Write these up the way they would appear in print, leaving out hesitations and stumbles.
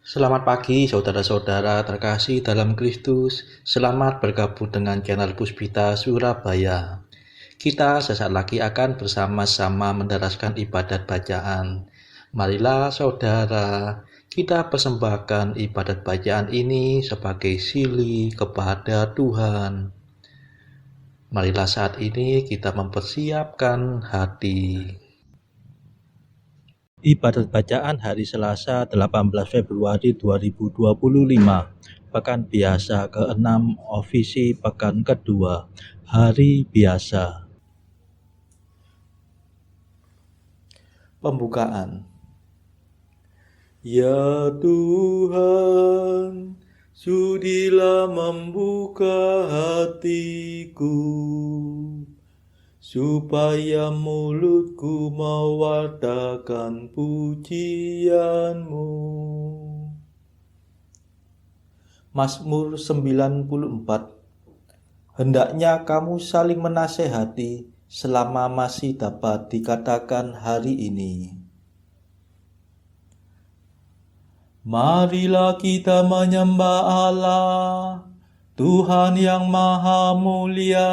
Selamat pagi saudara-saudara terkasih dalam Kristus. Selamat bergabung dengan channel Puspita Surabaya. Kita sesaat lagi akan bersama-sama menderaskan ibadat bacaan. Marilah saudara, kita persembahkan ibadat bacaan ini sebagai sili kepada Tuhan. Marilah saat ini kita mempersiapkan hati. Ibadat bacaan hari Selasa 18 Februari 2025, Pekan Biasa ke-6, Ofisi Pekan kedua, Hari Biasa. Pembukaan. Ya Tuhan, sudilah membuka hatiku, supaya mulutku mewartakan pujian-Mu. Mazmur 94. Hendaknya kamu saling menasehati selama masih dapat dikatakan hari ini. Marilah kita menyembah Allah, Tuhan yang Maha Mulia.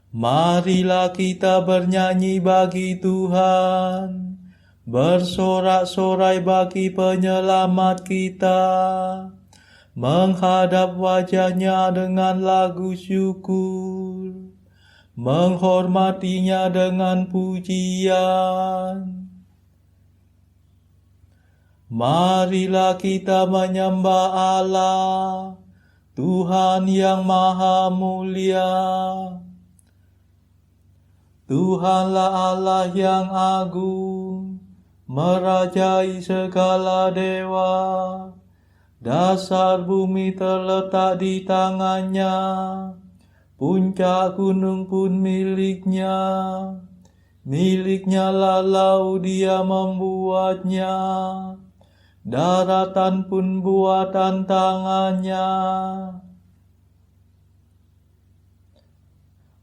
Marilah kita bernyanyi bagi Tuhan, bersorak-sorai bagi penyelamat kita, menghadap wajah-Nya dengan lagu syukur, menghormatinya dengan pujian. Marilah kita menyembah Allah, Tuhan yang Maha Mulia. Tuhanlah Allah yang agung, merajai segala dewa. Dasar bumi terletak di tangan-Nya, puncak gunung pun milik-Nya. Milik-Nya lah laut, Dia membuatnya, daratan pun buatan tangan-Nya.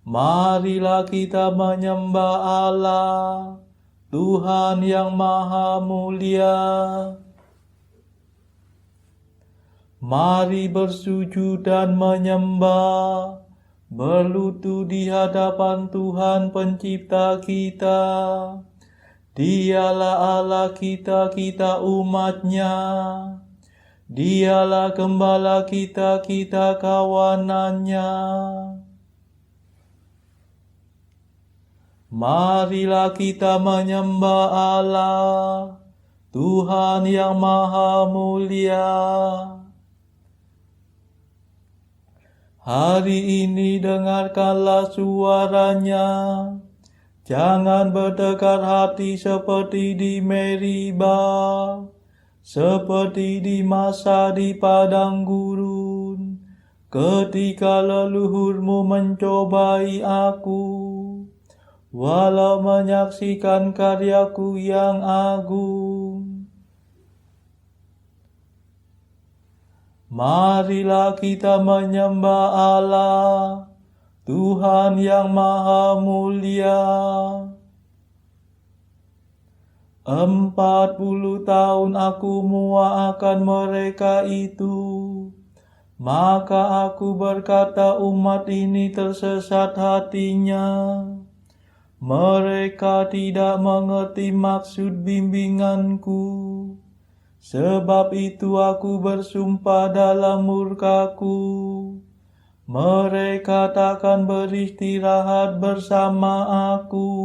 Marilah kita menyembah Allah, Tuhan yang Maha Mulia. Mari bersujud dan menyembah, berlutut di hadapan Tuhan Pencipta kita. Dialah Allah kita, kita umat-Nya. Dialah Gembala kita, kita kawanan-Nya. Marilah kita menyembah Allah, Tuhan yang Maha Mulia. Hari ini dengarkanlah suara-Nya. Jangan bertekar hati seperti di Meriba, seperti di masa di padang gurun, ketika leluhurmu mencobai aku, walau menyaksikan karyaku yang agung. Marilah kita menyembah Allah, Tuhan yang Maha Mulia. 40 tahun aku muakkan mereka itu, maka aku berkata umat ini tersesat hatinya. Mereka tidak mengerti maksud bimbinganku. Sebab itu aku bersumpah dalam murkaku, mereka takkan beristirahat bersama aku.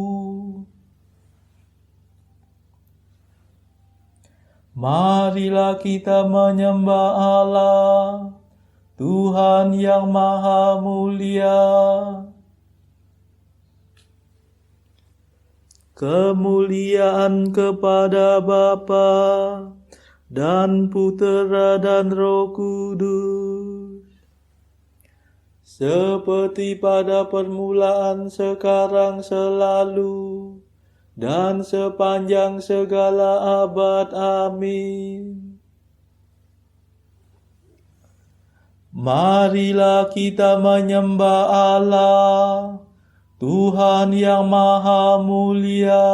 Marilah kita menyembah Allah, Tuhan yang Maha Mulia. Kemuliaan kepada Bapa dan Putera dan Roh Kudus, seperti pada permulaan, sekarang, selalu, dan sepanjang segala abad. Amin. Marilah kita menyembah Allah, Tuhan yang Maha Mulia.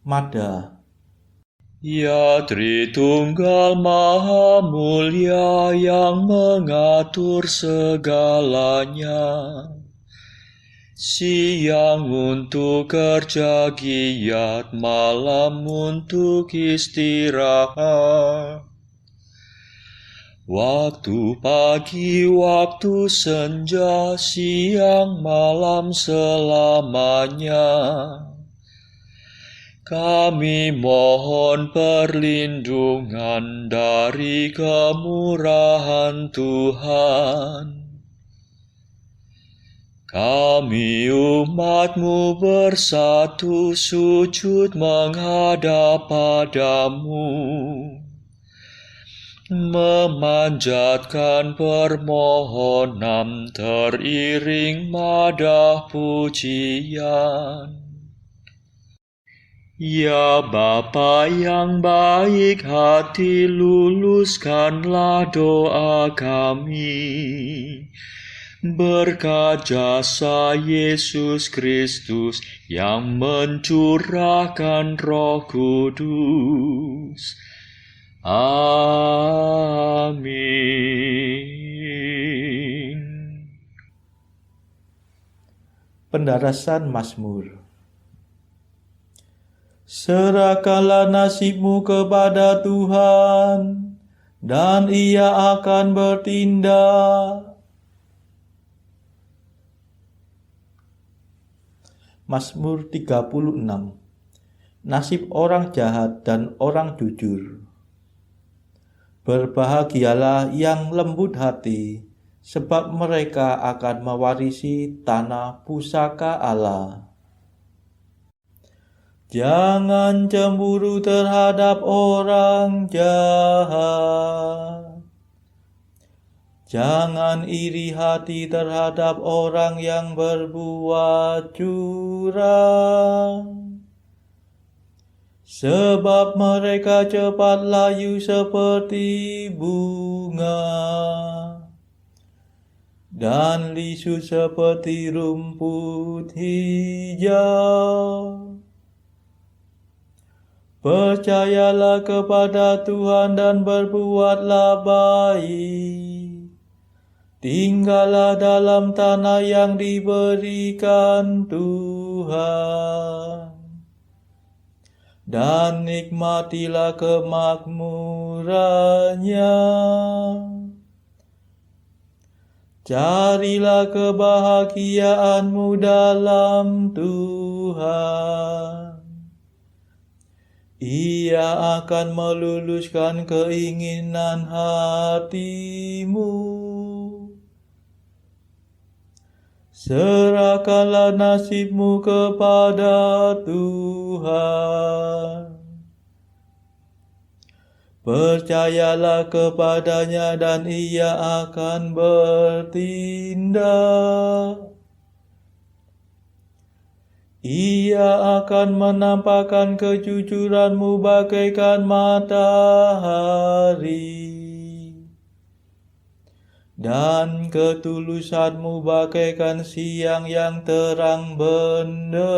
Mada. Ya Tritunggal Maha Mulia yang mengatur segalanya. Siang untuk kerja giat, malam untuk istirahat. Waktu pagi, waktu senja, siang malam selamanya. Kami mohon perlindungan dari kemurahan Tuhan. Kami umat-Mu bersatu sujud menghadap padamu, memanjatkan permohonan teriring madah pujian. Ya Bapa yang baik hati, luluskanlah doa kami. Berkat jasa Yesus Kristus yang mencurahkan Roh Kudus. Amin. Pendarasan Mazmur. Serahkanlah nasibmu kepada Tuhan, dan Ia akan bertindak. Mazmur 36. Nasib orang jahat dan orang jujur. Berbahagialah yang lembut hati, sebab mereka akan mewarisi tanah pusaka Allah. Jangan cemburu terhadap orang jahat. Jangan iri hati terhadap orang yang berbuat curang. Sebab mereka cepat layu seperti bunga, dan lisu seperti rumput hijau. Percayalah kepada Tuhan dan berbuatlah baik. Tinggallah dalam tanah yang diberikan Tuhan, dan nikmatilah kemakmurannya. Carilah kebahagiaanmu dalam Tuhan. Ia akan meluluskan keinginan hatimu. Serahkanlah nasibmu kepada Tuhan. Percayalah kepadanya dan Ia akan bertindak. Ia akan menampakkan kejujuranmu bagaikan matahari, dan ketulusanmu bagaikan siang yang terang benderang.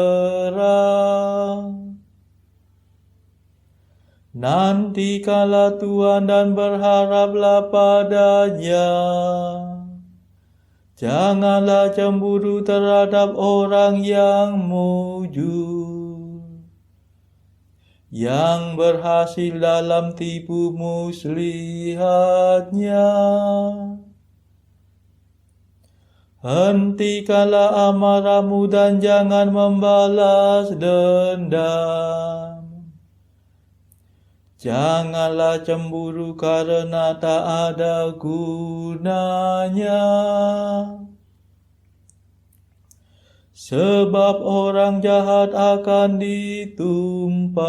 Nantikanlah Tuhan dan berharaplah padanya. Janganlah cemburu terhadap orang yang mujur, yang berhasil dalam tipu muslihatnya. Hentikanlah amarahmu dan jangan membalas dendam. Janganlah cemburu karena tak ada gunanya. Sebab orang jahat akan ditumpas,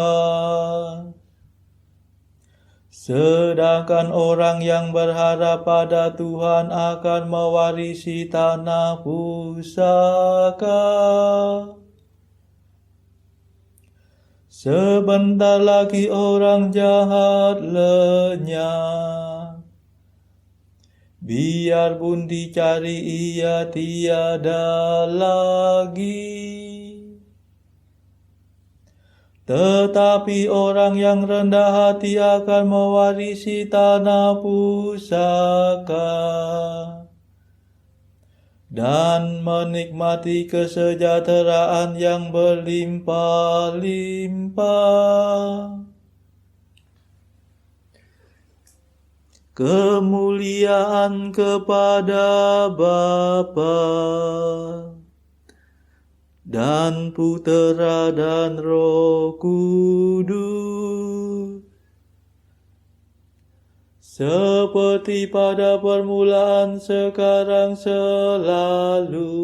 sedangkan orang yang berharap pada Tuhan akan mewarisi tanah pusaka. Sebentar lagi orang jahat lenyap, biarpun dicari ia tiada lagi. Tetapi orang yang rendah hati akan mewarisi tanah pusaka dan menikmati kesejahteraan yang berlimpah-limpah. Kemuliaan kepada Bapa dan Putera dan Roh Kudus, seperti pada permulaan, sekarang, selalu,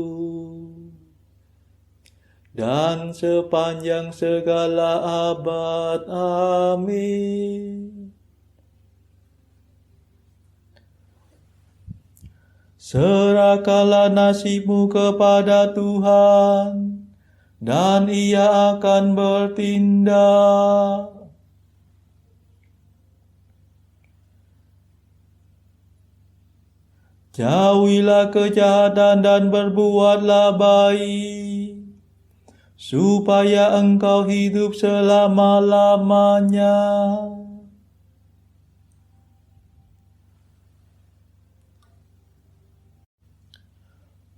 dan sepanjang segala abad. Amin. Serahkanlah nasibmu kepada Tuhan, dan Ia akan bertindak. Jauhilah kejahatan dan berbuatlah baik, supaya engkau hidup selama-lamanya.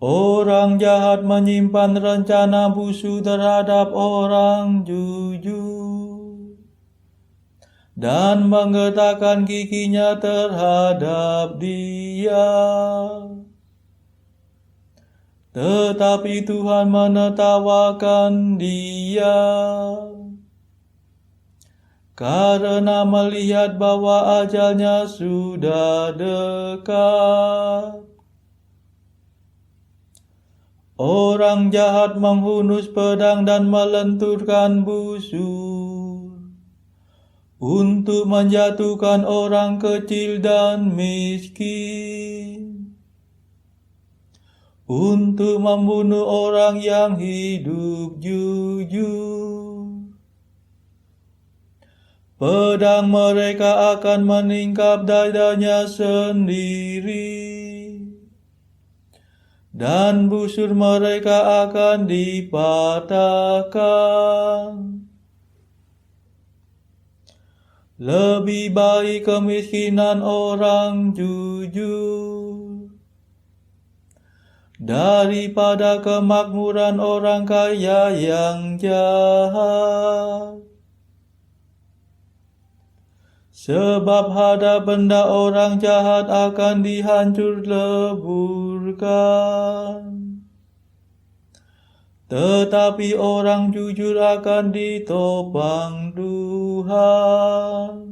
Orang jahat menyimpan rencana busuk terhadap orang jujur, dan menggetarkan giginya terhadap dia. Tetapi Tuhan menertawakan dia, karena melihat bahwa ajalnya sudah dekat. Orang jahat menghunus pedang dan melenturkan busur untuk menjatuhkan orang kecil dan miskin, untuk membunuh orang yang hidup jujur. Pedang mereka akan meningkap dadanya sendiri, dan busur mereka akan dipatahkan. Lebih baik kemiskinan orang jujur daripada kemakmuran orang kaya yang jahat. Sebab harta benda orang jahat akan dihancur leburkan, tetapi orang jujur akan ditopang Tuhan.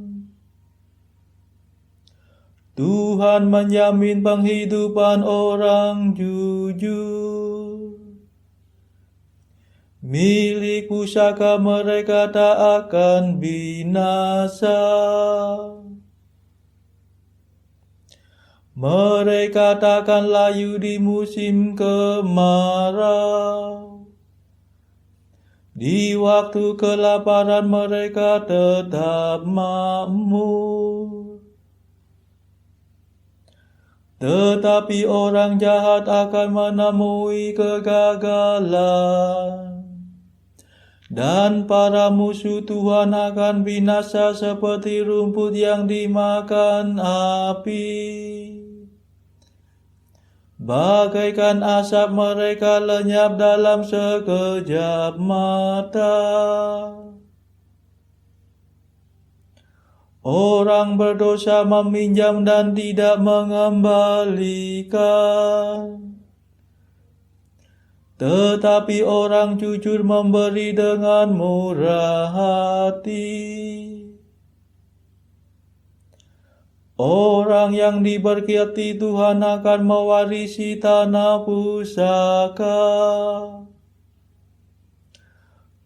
Tuhan menjamin penghidupan orang jujur. Milik pusaka mereka tak akan binasa. Mereka takkan layu di musim kemarau. Di waktu kelaparan mereka tetap makmur. Tetapi orang jahat akan menemui kegagalan, dan para musuh Tuhan akan binasa seperti rumput yang dimakan api. Bagaikan asap mereka lenyap dalam sekejap mata. Orang berdosa meminjam dan tidak mengembalikan, tetapi orang jujur memberi dengan murah hati. Orang yang diberkati Tuhan akan mewarisi tanah pusaka,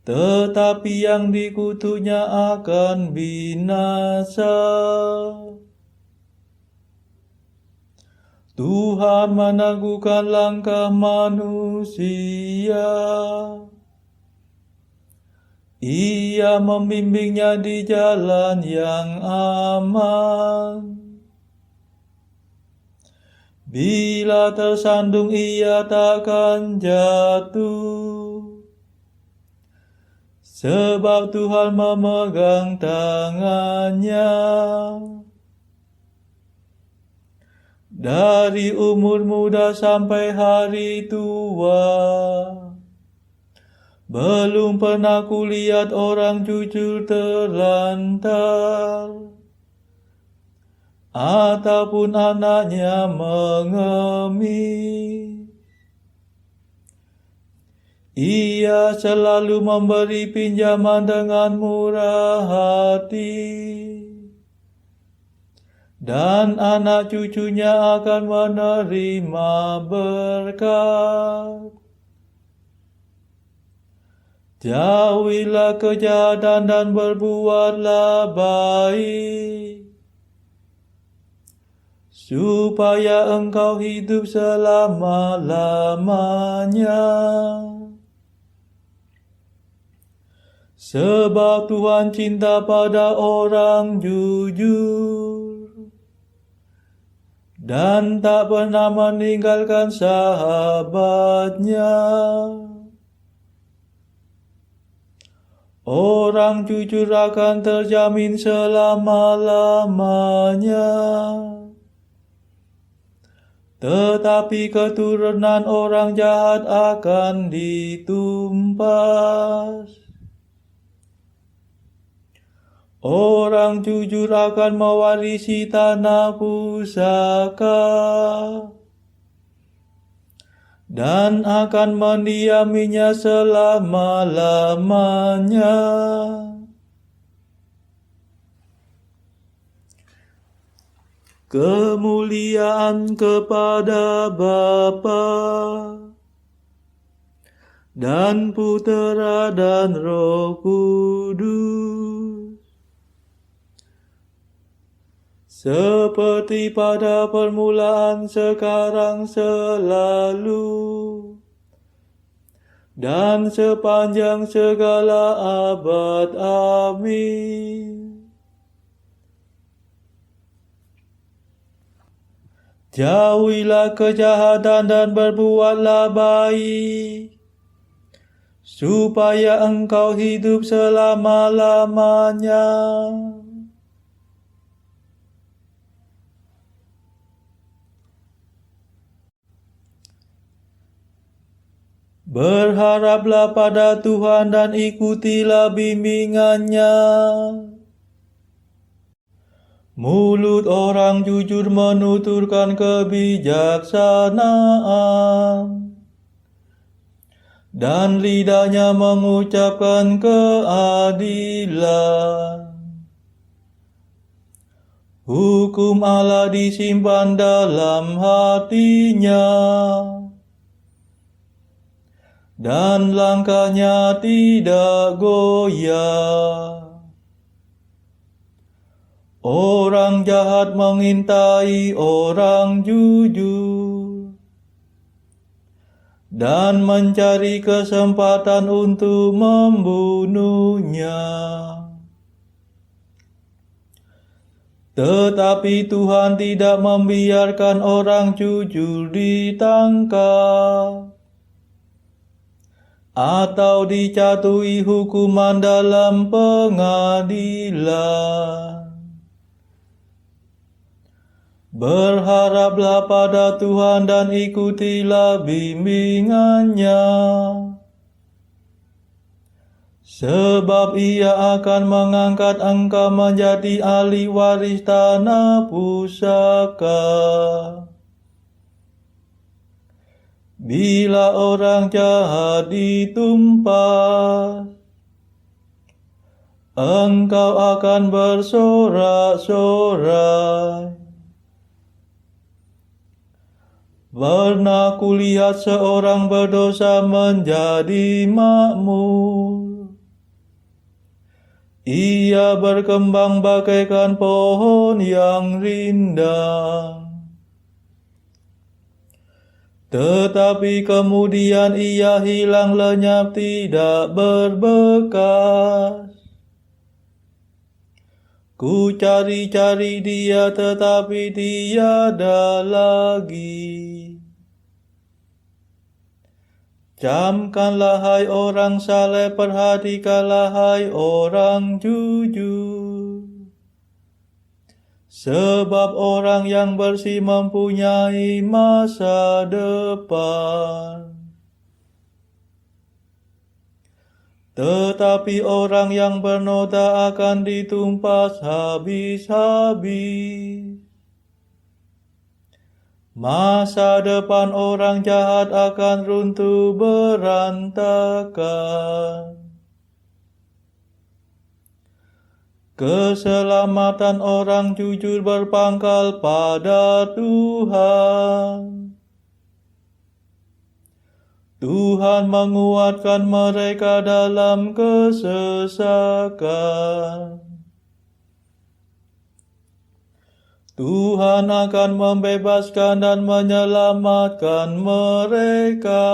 tetapi yang dikutuknya akan binasa. Tuhan meneguhkan langkah manusia. Ia membimbingnya di jalan yang aman. Bila tersandung ia takkan jatuh, sebab Tuhan memegang tangannya. Dari umur muda sampai hari tua, belum pernah kulihat orang jujur terlantar, ataupun anaknya mengemis. Ia selalu memberi pinjaman dengan murah hati, dan anak cucunya akan menerima berkat. Jauhilah kejahatan dan berbuatlah baik, supaya engkau hidup selama-lamanya. Sebab Tuhan cinta pada orang jujur, dan tak pernah meninggalkan sahabatnya. Orang jujur akan terjamin selama-lamanya, tetapi keturunan orang jahat akan ditumpas. Orang jujur akan mewarisi tanah pusaka, dan akan mendiaminya selama-lamanya. Kemuliaan kepada Bapa dan Putera dan Roh Kudus, seperti pada permulaan, sekarang, selalu, dan sepanjang segala abad. Amin. Jauhilah kejahatan dan berbuatlah baik, supaya engkau hidup selama-lamanya. Berharaplah pada Tuhan dan ikutilah bimbingannya. Mulut orang jujur menuturkan kebijaksanaan, dan lidahnya mengucapkan keadilan. Hukum Allah disimpan dalam hatinya, dan langkahnya tidak goyah. Orang jahat mengintai orang jujur, dan mencari kesempatan untuk membunuhnya. Tetapi Tuhan tidak membiarkan orang jujur ditangkap, atau dijatuhi hukuman dalam pengadilan. Berharaplah pada Tuhan dan ikutilah bimbingannya, sebab Ia akan mengangkat engkau menjadi ahli waris tanah pusaka. Bila orang jahat ditumpas, engkau akan bersorak-sorai. Pernah kulihat seorang berdosa menjadi makmur. Ia berkembang bagaikan pohon yang rindang. Tetapi kemudian ia hilang lenyap, tidak berbekas. Ku cari-cari dia, tetapi tiada lagi. Camkanlah hai orang saleh, perhatikanlah hai orang jujur. Sebab orang yang bersih mempunyai masa depan. Tetapi orang yang bernoda akan ditumpas habis-habis. Masa depan orang jahat akan runtuh berantakan. Keselamatan orang jujur berpangkal pada Tuhan. Tuhan menguatkan mereka dalam kesesakan. Tuhan akan membebaskan dan menyelamatkan mereka.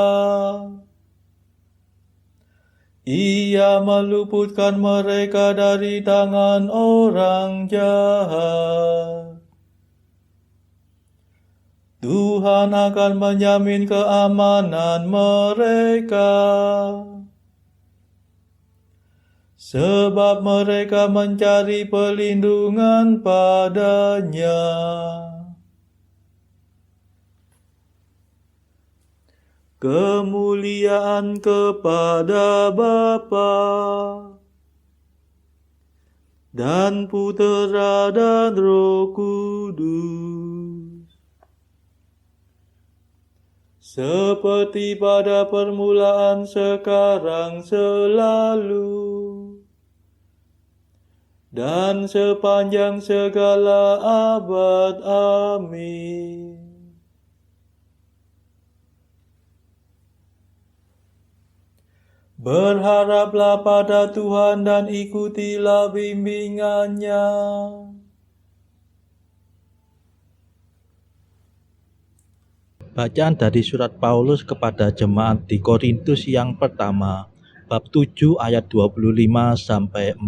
Ia meluputkan mereka dari tangan orang jahat. Tuhan akan menjamin keamanan mereka. Sebab mereka mencari perlindungan padanya. Kemuliaan kepada Bapa dan Putera dan Roh Kudus, seperti pada permulaan, sekarang, selalu, dan sepanjang segala abad. Amin. Berharaplah pada Tuhan dan ikutilah bimbingannya. Bacaan dari surat Paulus kepada jemaat di Korintus yang pertama, bab 7 ayat 25-40.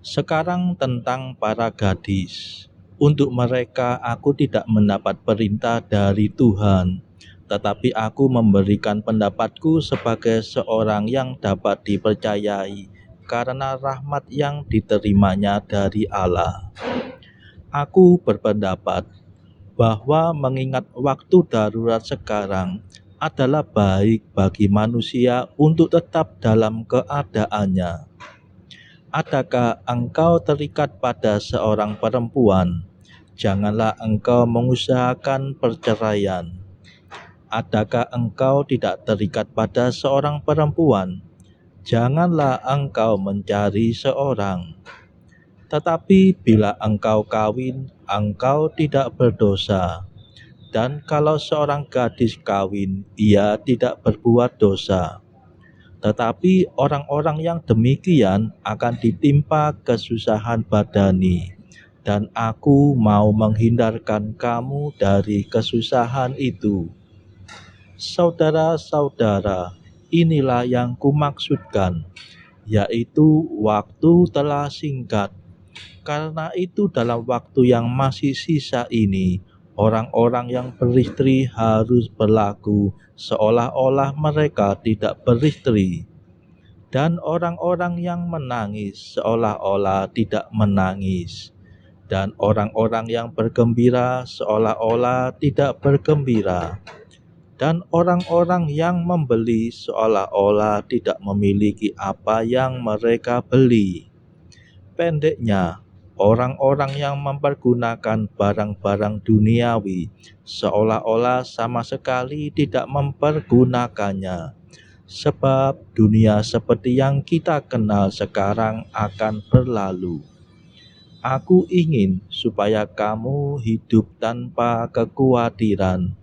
Sekarang tentang para gadis. Untuk mereka aku tidak mendapat perintah dari Tuhan, tetapi aku memberikan pendapatku sebagai seorang yang dapat dipercayai karena rahmat yang diterimanya dari Allah. Aku berpendapat bahwa mengingat waktu darurat sekarang adalah baik bagi manusia untuk tetap dalam keadaannya. Adakah engkau terikat pada seorang perempuan? Janganlah engkau mengusahakan perceraian. Adakah engkau tidak terikat pada seorang perempuan? Janganlah engkau mencari seorang. Tetapi bila engkau kawin, engkau tidak berdosa. Dan kalau seorang gadis kawin, ia tidak berbuat dosa. Tetapi orang-orang yang demikian akan ditimpa kesusahan badani, dan aku mau menghindarkan kamu dari kesusahan itu. Saudara-saudara, inilah yang kumaksudkan, yaitu waktu telah singkat. Karena itu dalam waktu yang masih sisa ini, orang-orang yang beristri harus berlaku seolah-olah mereka tidak beristri. Dan orang-orang yang menangis seolah-olah tidak menangis. Dan orang-orang yang bergembira seolah-olah tidak bergembira. Dan orang-orang yang membeli seolah-olah tidak memiliki apa yang mereka beli. Pendeknya, orang-orang yang mempergunakan barang-barang duniawi seolah-olah sama sekali tidak mempergunakannya. Sebab dunia seperti yang kita kenal sekarang akan berlalu. Aku ingin supaya kamu hidup tanpa kekhawatiran.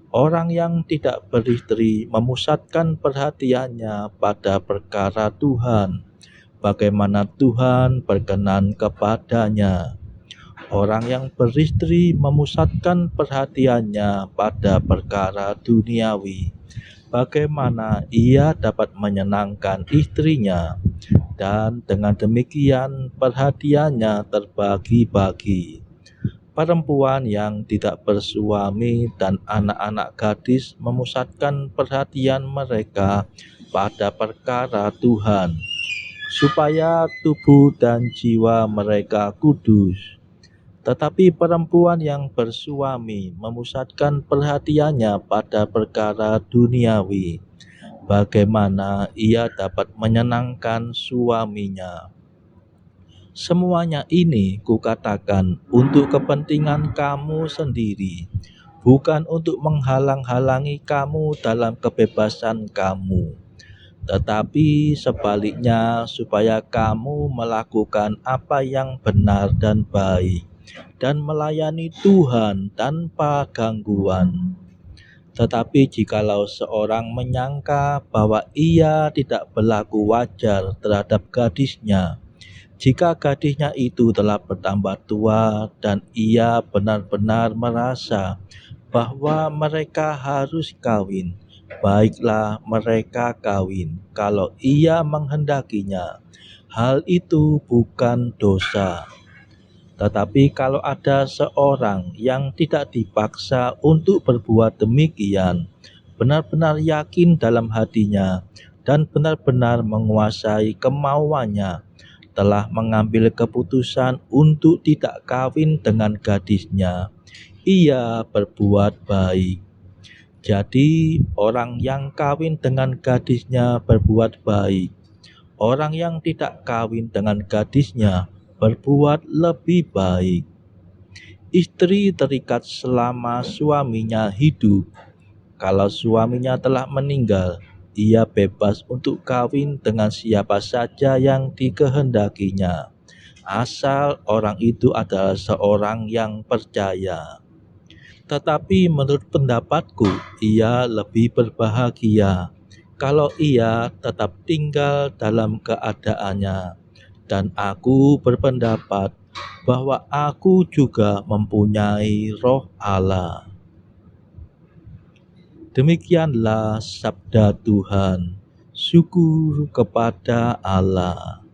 Orang yang tidak beristri memusatkan perhatiannya pada perkara Tuhan, bagaimana Tuhan berkenan kepadanya. Orang yang beristri memusatkan perhatiannya pada perkara duniawi, bagaimana ia dapat menyenangkan istrinya, dan dengan demikian perhatiannya terbagi-bagi. perempuan yang tidak bersuami dan anak-anak gadis memusatkan perhatian mereka pada perkara Tuhan, supaya tubuh dan jiwa mereka kudus. Tetapi perempuan yang bersuami memusatkan perhatiannya pada perkara duniawi, bagaimana ia dapat menyenangkan suaminya. Semuanya ini kukatakan untuk kepentingan kamu sendiri, bukan untuk menghalang-halangi kamu dalam kebebasan kamu, tetapi sebaliknya supaya kamu melakukan apa yang benar dan baik, dan melayani Tuhan tanpa gangguan. Tetapi jikalau seorang menyangka bahwa ia tidak berlaku wajar terhadap gadisnya, jika gadisnya itu telah bertambah tua dan ia benar-benar merasa bahwa mereka harus kawin, baiklah mereka kawin kalau ia menghendakinya. Hal itu bukan dosa. Tetapi kalau ada seorang yang tidak dipaksa untuk berbuat demikian, benar-benar yakin dalam hatinya dan benar-benar menguasai kemauannya, telah mengambil keputusan untuk tidak kawin dengan gadisnya, ia berbuat baik. Jadi orang yang kawin dengan gadisnya berbuat baik. Orang yang tidak kawin dengan gadisnya berbuat lebih baik. Istri terikat selama suaminya hidup. Kalau suaminya telah meninggal, ia bebas untuk kawin dengan siapa saja yang dikehendakinya, asal orang itu adalah seorang yang percaya. Tetapi menurut pendapatku, ia lebih berbahagia kalau ia tetap tinggal dalam keadaannya. Dan aku berpendapat bahwa aku juga mempunyai Roh Allah. Demikianlah sabda Tuhan. Syukur kepada Allah.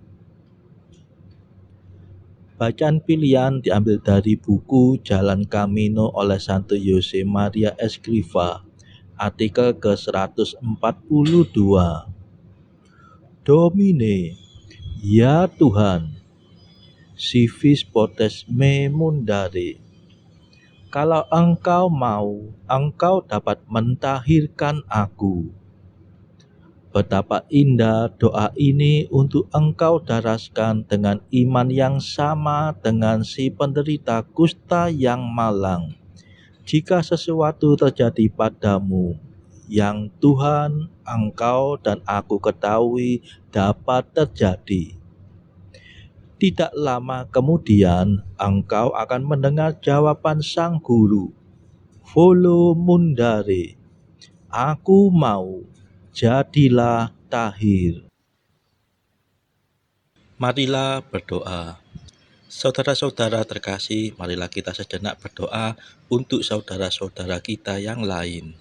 Bacaan pilihan diambil dari buku Jalan Camino oleh Santo Jose Maria Escrivá, artikel ke-142. Domine, ya Tuhan, si vis potes me mundare. Kalau Engkau mau, Engkau dapat mentahirkan aku. Betapa indah doa ini untuk Engkau daraskan dengan iman yang sama dengan si penderita kusta yang malang. Jika sesuatu terjadi padamu, yang Tuhan, Engkau dan aku ketahui dapat terjadi. Tidak lama kemudian, engkau akan mendengar jawaban sang guru. Volo mundare, aku mau, jadilah tahir. Marilah berdoa. Saudara-saudara terkasih, marilah kita sejenak berdoa untuk saudara-saudara kita yang lain.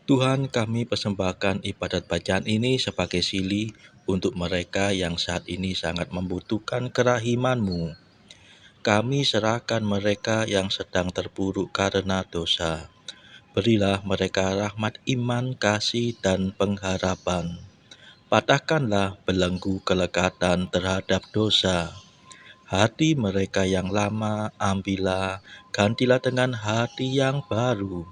Tuhan, kami persembahkan ibadat bacaan ini sebagai sili untuk mereka yang saat ini sangat membutuhkan kerahiman-Mu. Kami serahkan mereka yang sedang terpuruk karena dosa. Berilah mereka rahmat iman, kasih, dan pengharapan. Patahkanlah belenggu kelekatan terhadap dosa. Hati mereka yang lama ambillah, gantilah dengan hati yang baru,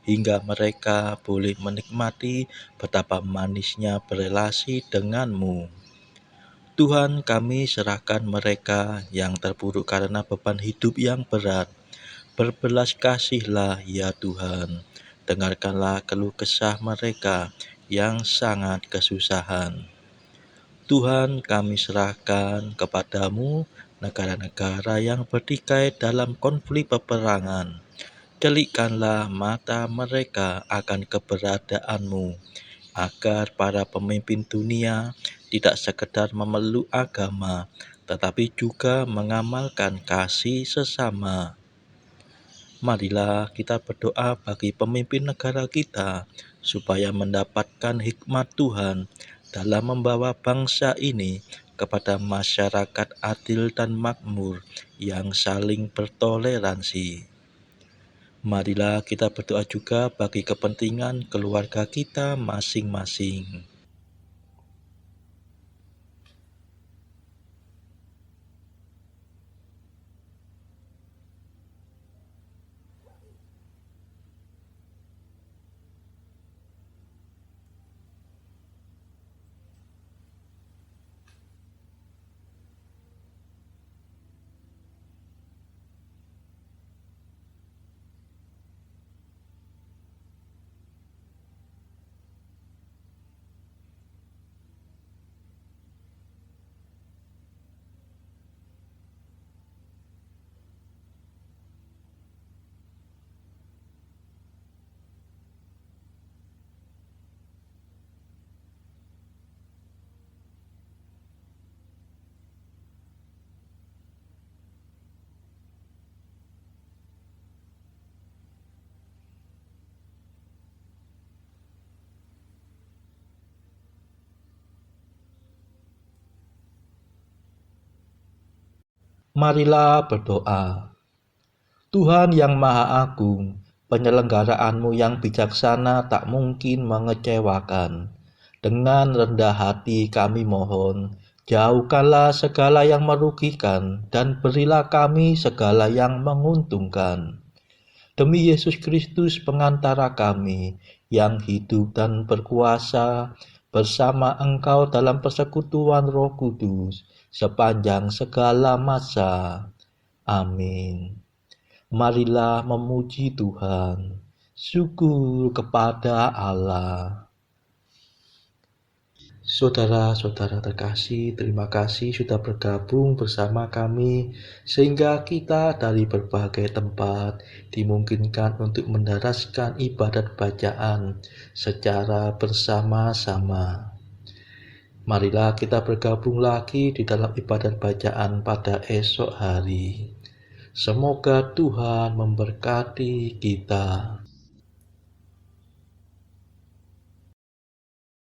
hingga mereka boleh menikmati betapa manisnya berelasi denganmu. Tuhan, kami serahkan mereka yang terpuruk karena beban hidup yang berat. Berbelas kasihlah ya Tuhan, dengarkanlah keluh kesah mereka yang sangat kesusahan. Tuhan, kami serahkan kepadamu negara-negara yang bertikai dalam konflik peperangan. Celikkanlah mata mereka akan keberadaanmu, agar para pemimpin dunia tidak sekedar memeluk agama, tetapi juga mengamalkan kasih sesama. Marilah kita berdoa bagi pemimpin negara kita, supaya mendapatkan hikmat Tuhan dalam membawa bangsa ini kepada masyarakat adil dan makmur yang saling bertoleransi. Marilah kita berdoa juga bagi kepentingan keluarga kita masing-masing. Marilah berdoa. Tuhan yang Maha Agung, penyelenggaraanmu yang bijaksana tak mungkin mengecewakan. Dengan rendah hati kami mohon, jauhkanlah segala yang merugikan dan berilah kami segala yang menguntungkan. Demi Yesus Kristus pengantara kami, yang hidup dan berkuasa bersama Engkau dalam persekutuan Roh Kudus, sepanjang segala masa. Amin. Marilah memuji Tuhan. Syukur kepada Allah. Saudara-saudara terkasih, terima kasih sudah bergabung bersama kami sehingga kita dari berbagai tempat dimungkinkan untuk mendaraskan ibadat bacaan secara bersama-sama. Marilah kita bergabung lagi di dalam ibadat bacaan pada esok hari. Semoga Tuhan memberkati kita.